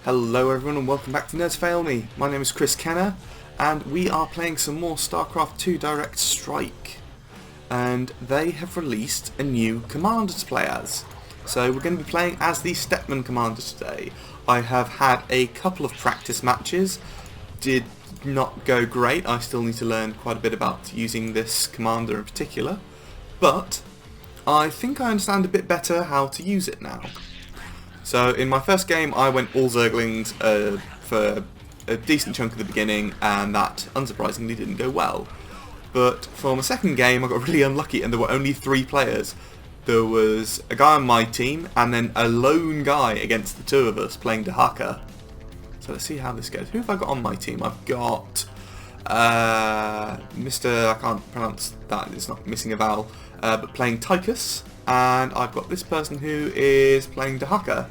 Hello everyone and welcome back to Nerds Fail Me. My name is Chris Kenner and we are playing some more StarCraft 2 Direct Strike. And they have released a new commander to play as. So we're going to be playing as the Stetmann commander today. I have had a couple of practice matches. Did not go great. I still need to learn quite a bit about using this commander in particular. But I think I understand a bit better how to use it now. So in my first game I went all Zerglings for a decent chunk of the beginning, and that unsurprisingly didn't go well. But for my second game I got really unlucky and there were only 3 players. There was a guy on my team and then a lone guy against the 2 of us playing Dahaka. So let's see how this goes. Who have I got on my team? I've got Mr. I can't pronounce that, it's not missing a vowel, but playing Tychus. And I've got this person who is playing Dahaka.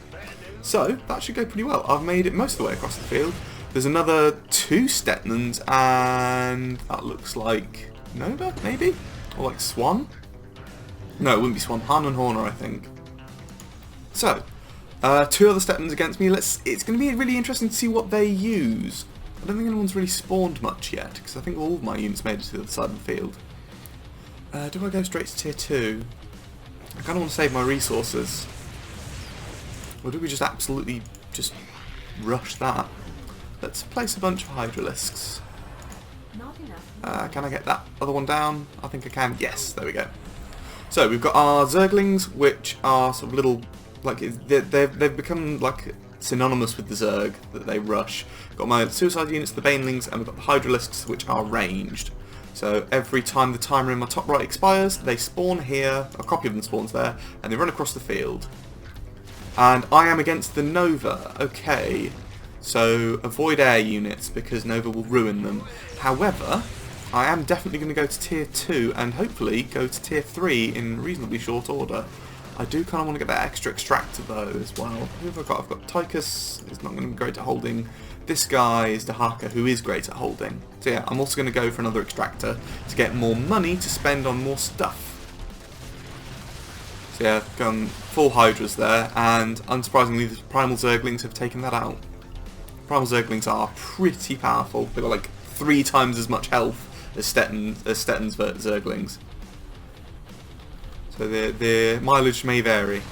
So that should go pretty well. I've made it most of the way across the field. There's another 2 Stetmanns, and that looks like Nova, maybe? Or like Swan? No, it wouldn't be Swan. Han and Horner, I think. So, 2 other Stetmanns against me. It's going to be really interesting to see what they use. I don't think anyone's really spawned much yet, because I think all of my units made it to the other side of the field. Do I go straight to tier 2? I kind of want to save my resources. Or do we just absolutely just rush that? Let's place a bunch of Hydralisks. Can I get that other one down? I think I can. Yes, there we go. So we've got our Zerglings, which are sort of little, like they've become like synonymous with the Zerg that they rush. Got my Suicide units, the Banelings, and we've got the Hydralisks, which are ranged. So every time the timer in my top right expires, they spawn here, a copy of them spawns there, and they run across the field. And I am against the Nova. Okay, so avoid air units because Nova will ruin them. However, I am definitely going to go to tier 2 and hopefully go to tier 3 in reasonably short order. I do kind of want to get that extra extractor though as well. Who have I got? I've got Tychus, he's not going to be great at holding. This guy is Dahaka, who is great at holding. So yeah, I'm also going to go for another extractor to get more money to spend on more stuff. So yeah, I've gone full Hydras there, and unsurprisingly the Primal Zerglings have taken that out. Primal Zerglings are pretty powerful. They've got like 3 times as much health as Stetten's Zerglings. So their mileage may vary.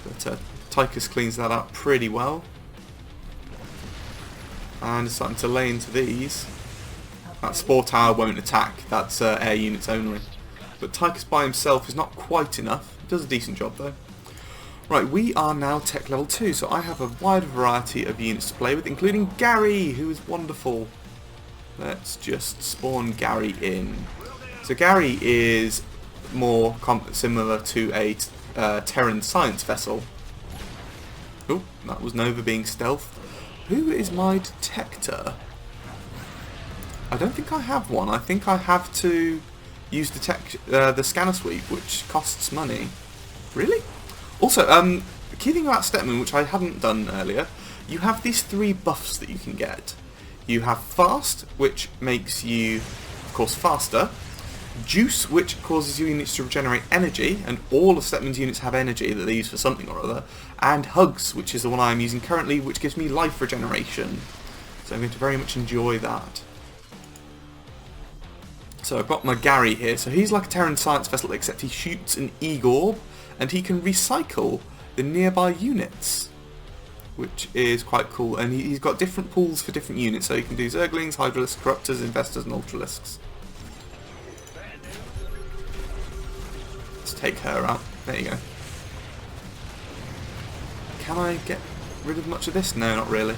But Tychus cleans that up pretty well. And it's starting to lay into these. That Spore Tower won't attack, that's air units only. But Tychus by himself is not quite enough. He does a decent job though. Right, we are now tech level 2, so I have a wide variety of units to play with, including Gary, who is wonderful. Let's just spawn Gary in. So Gary is more similar to a Terran science vessel. Oh, that was Nova being stealthed. Who is my detector? I don't think I have one. I think I have to use the scanner sweep, which costs money. Really? Also, the key thing about Stetmann, which I hadn't done earlier, you have these 3 buffs that you can get. You have Fast, which makes you, of course, faster. Juice, which causes your units to regenerate energy, and all of Stetmann's units have energy that they use for something or other. And Hugs, which is the one I'm using currently, which gives me life regeneration. So I'm going to very much enjoy that. So I've got my Gary here. So he's like a Terran science vessel, except he shoots an E-Orb, and he can recycle the nearby units, which is quite cool. And he's got different pools for different units, so you can do Zerglings, Hydralisks, Corruptors, Investors, and Ultralisks. Let's take her out. There you go. Can I get rid of much of this? No, not really.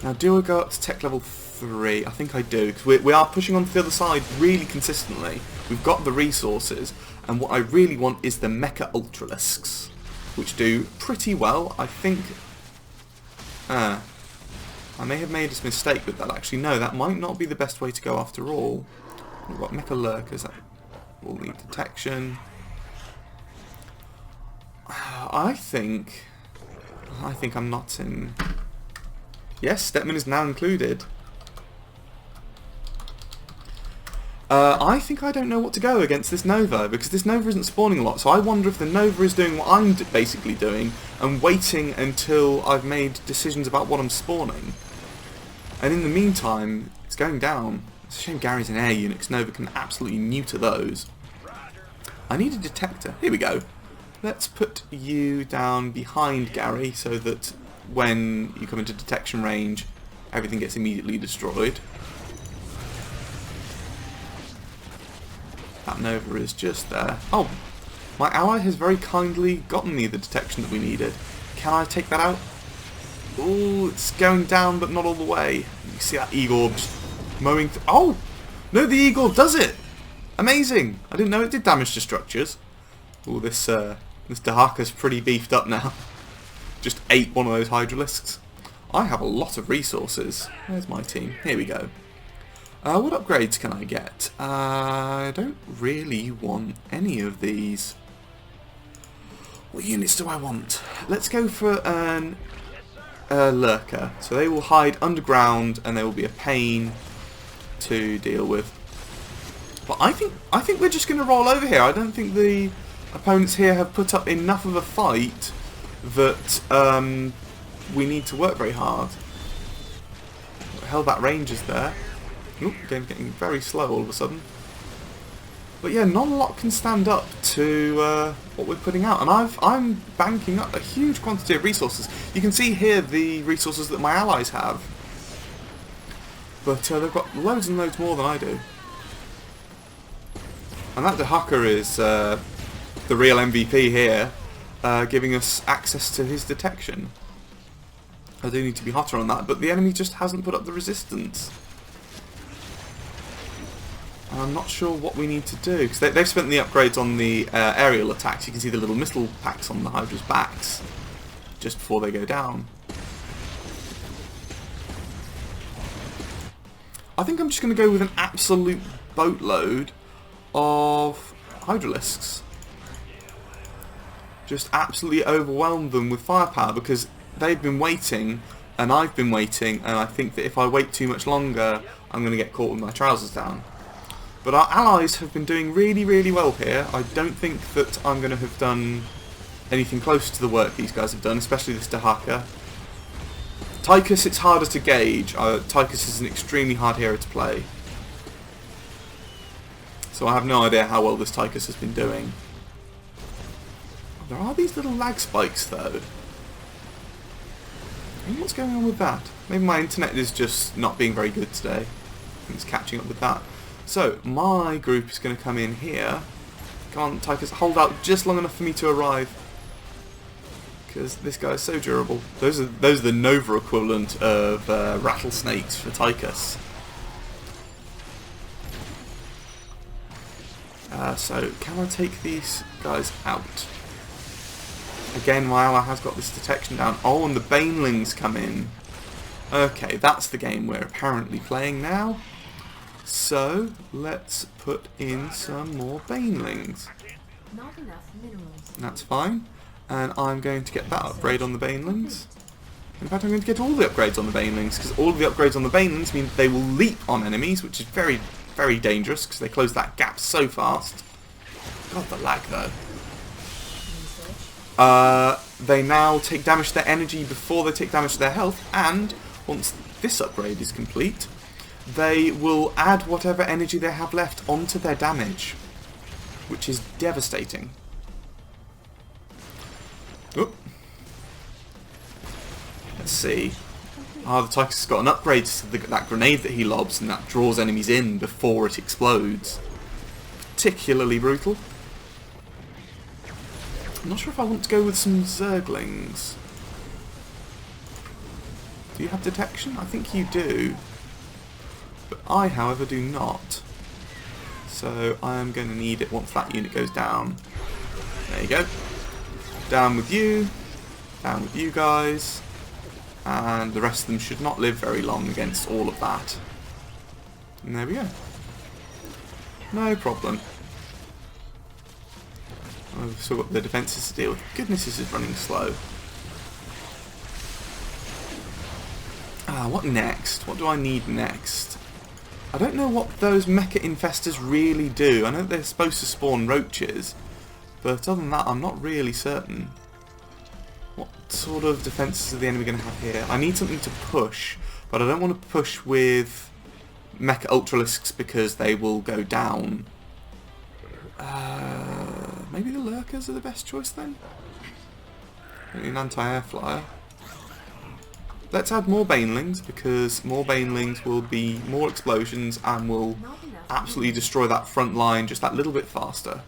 Now, do I go up to tech level 3? I think I do, because we are pushing on to the other side really consistently. We've got the resources, and what I really want is the Mecha Ultralisks, which do pretty well. I think... I may have made a mistake with that, actually. No, that might not be the best way to go after all. We've got Mecha Lurkers that will need detection. I think I'm not in... Yes, Stetmann is now included. I think I don't know what to go against this Nova, because this Nova isn't spawning a lot, so I wonder if the Nova is doing what I'm basically doing, and waiting until I've made decisions about what I'm spawning. And in the meantime, it's going down. It's a shame Gary's an air unit, because Nova can absolutely neuter those. I need a detector. Here we go. Let's put you down behind Gary, so that when you come into detection range, everything gets immediately destroyed. That Nova is just there. Oh, my ally has very kindly gotten me the detection that we needed. Can I take that out? Oh, it's going down, but not all the way. You see that Eagle just mowing through. Oh! No, the Eagle does it! Amazing! I didn't know it did damage to structures. Oh, this Dahaka's pretty beefed up now. Just ate one of those Hydralisks. I have a lot of resources. Where's my team? Here we go. What upgrades can I get? I don't really want any of these. What units do I want? Let's go for an Lurker. So they will hide underground and they will be a pain to deal with. But I think we're just going to roll over here. I don't think the opponents here have put up enough of a fight that we need to work very hard. What the hell, that range is there. Oop, game's getting very slow all of a sudden. But yeah, not a lot can stand up to what we're putting out, and I'm banking up a huge quantity of resources. You can see here the resources that my allies have, but they've got loads and loads more than I do. And that Dahaka is the real MVP here, giving us access to his detection. I do need to be hotter on that, but the enemy just hasn't put up the resistance. I'm not sure what we need to do, because they've spent the upgrades on the aerial attacks. You can see the little missile packs on the Hydra's backs just before they go down. I think I'm just going to go with an absolute boatload of Hydralisks. Just absolutely overwhelm them with firepower, because they've been waiting and I've been waiting, and I think that if I wait too much longer I'm going to get caught with my trousers down. But our allies have been doing really, really well here. I don't think that I'm going to have done anything close to the work these guys have done, especially this Dahaka. Tychus, it's harder to gauge. Tychus is an extremely hard hero to play. So I have no idea how well this Tychus has been doing. There are these little lag spikes though. What's going on with that? Maybe my internet is just not being very good today. I think it's catching up with that. So, my group is going to come in here. Come on, Tychus, hold out just long enough for me to arrive. Because this guy is so durable. Those are the Nova equivalent of rattlesnakes for Tychus. So, can I take these guys out? Again, my ally has got this detection down. Oh, and the Banelings come in. Okay, that's the game we're apparently playing now. So, let's put in some more Banelings. Not enough minerals. That's fine. And I'm going to get that upgrade on the Banelings. In fact, I'm going to get all the upgrades on the Banelings, because all of the upgrades on the Banelings mean they will leap on enemies, which is very, very dangerous, because they close that gap so fast. God, the lag, though. They now take damage to their energy before they take damage to their health, and once this upgrade is complete, they will add whatever energy they have left onto their damage, which is devastating. Oop. Let's see. The Tychus has got an upgrade to that grenade that he lobs, and that draws enemies in before it explodes. Particularly brutal. I'm not sure if I want to go with some Zerglings. Do you have detection? I think you do. But I, however, do not. So I am going to need it once that unit goes down. There you go. Down with you guys. And the rest of them should not live very long against all of that. And there we go. No problem. I've still got the defences to deal with. Goodness, this is running slow. What next? What do I need next? I don't know what those mecha infestors really do. I know they're supposed to spawn roaches, but other than that I'm not really certain. What sort of defences are the enemy going to have here? I need something to push, but I don't want to push with mecha ultralisks because they will go down. Maybe the lurkers are the best choice then? Maybe an anti-air flyer. Let's add more banelings, because more banelings will be more explosions and will absolutely destroy that front line just that little bit faster.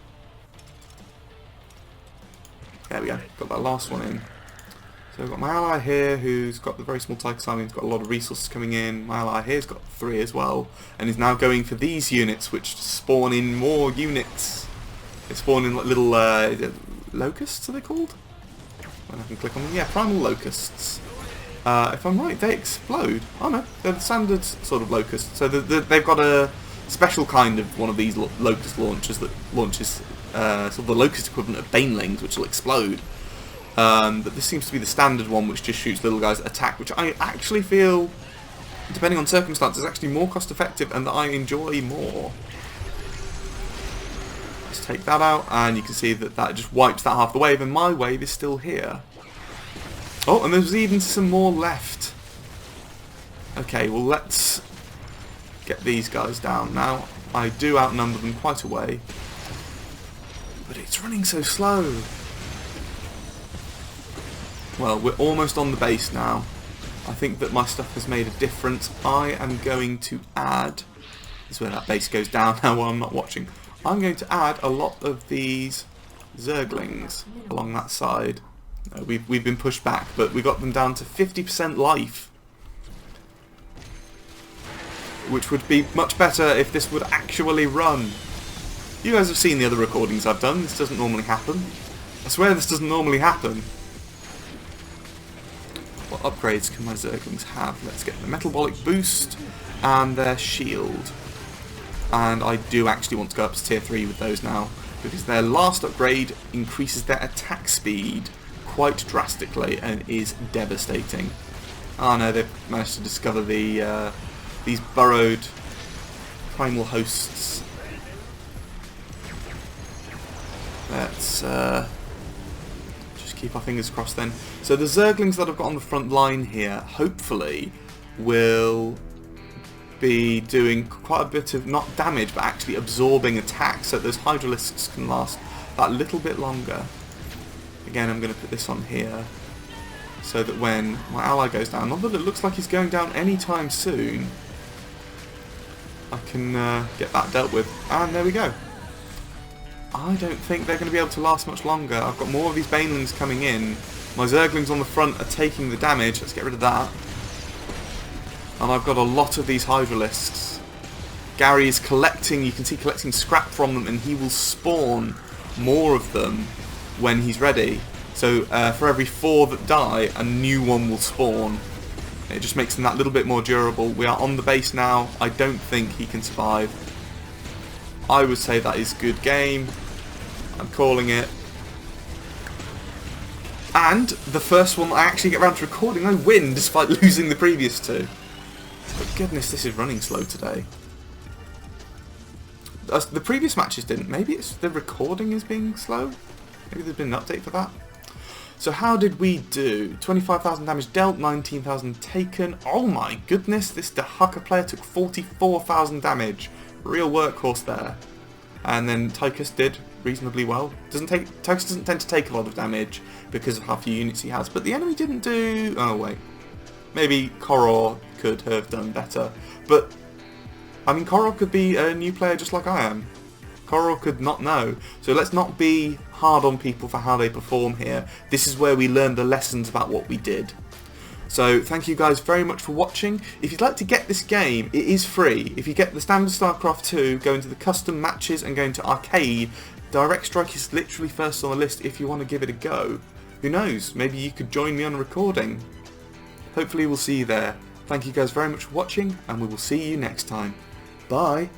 There we go, got that last one in. So I've got my ally here who's got the very small Tychus army, he's got a lot of resources coming in. My ally here's got 3 as well, and is now going for these units which spawn in more units. They spawn in like little locusts, are they called? When I can click on them, yeah, primal locusts. If I'm right, they explode. Oh no, they're the standard sort of locusts. So they've got a special kind of one of these locust launchers that launches sort of the locust equivalent of banelings, which will explode. But this seems to be the standard one, which just shoots little guys that attack, which I actually feel, depending on circumstances, is actually more cost effective and that I enjoy more. Let's take that out, and you can see that that just wipes that half the wave, and my wave is still here. Oh, and there's even some more left. Okay, well let's get these guys down now. I do outnumber them quite a way, but it's running so slow. Well, we're almost on the base now. I think that my stuff has made a difference. I am going to add... This is where that base goes down now while I'm not watching. I'm going to add a lot of these Zerglings along that side. We've been pushed back, but we got them down to 50% life. Which would be much better if this would actually run. You guys have seen the other recordings I've done. This doesn't normally happen. I swear this doesn't normally happen. What upgrades can my Zerglings have? Let's get the Metabolic Boost and their Shield. And I do actually want to go up to tier 3 with those now, because their last upgrade increases their attack speed quite drastically and is devastating. Oh no, they've managed to discover the these burrowed primal hosts. Let's just keep our fingers crossed then. So the Zerglings that I've got on the front line here, hopefully, will be doing quite a bit of, not damage, but actually absorbing attacks, so those Hydralisks can last that little bit longer. Again, I'm going to put this on here, so that when my ally goes down, not that it looks like he's going down anytime soon, I can get that dealt with. And there we go. I don't think they're going to be able to last much longer. I've got more of these Banelings coming in. My Zerglings on the front are taking the damage. Let's get rid of that. And I've got a lot of these Hydralisks. Gary is collecting, you can see collecting scrap from them, and he will spawn more of them when he's ready. So for every 4 that die, a new one will spawn. It just makes them that little bit more durable. We are on the base now. I don't think he can survive. I would say that is good game. I'm calling it. And the first one I actually get around to recording, I win despite losing the previous 2. But goodness, this is running slow today. The previous matches didn't. Maybe it's the recording is being slow? Maybe there's been an update for that. So how did we do? 25,000 damage dealt, 19,000 taken. Oh my goodness, this Dehaka player took 44,000 damage. Real workhorse there. And then Tychus did reasonably well. Tychus doesn't tend to take a lot of damage because of how few units he has, but the enemy didn't do... Oh wait. Maybe Koror could have done better. But, I mean, Koror could be a new player just like I am. Koror could not know. So let's not be hard on people for how they perform here. This is where we learn the lessons about what we did. So thank you guys very much for watching. If you'd like to get this game, it is free. If you get the standard StarCraft 2, go into the custom matches and go into arcade, Direct Strike is literally first on the list if you want to give it a go. Who knows, maybe you could join me on a recording. Hopefully we'll see you there. Thank you guys very much for watching, and we will see you next time. Bye!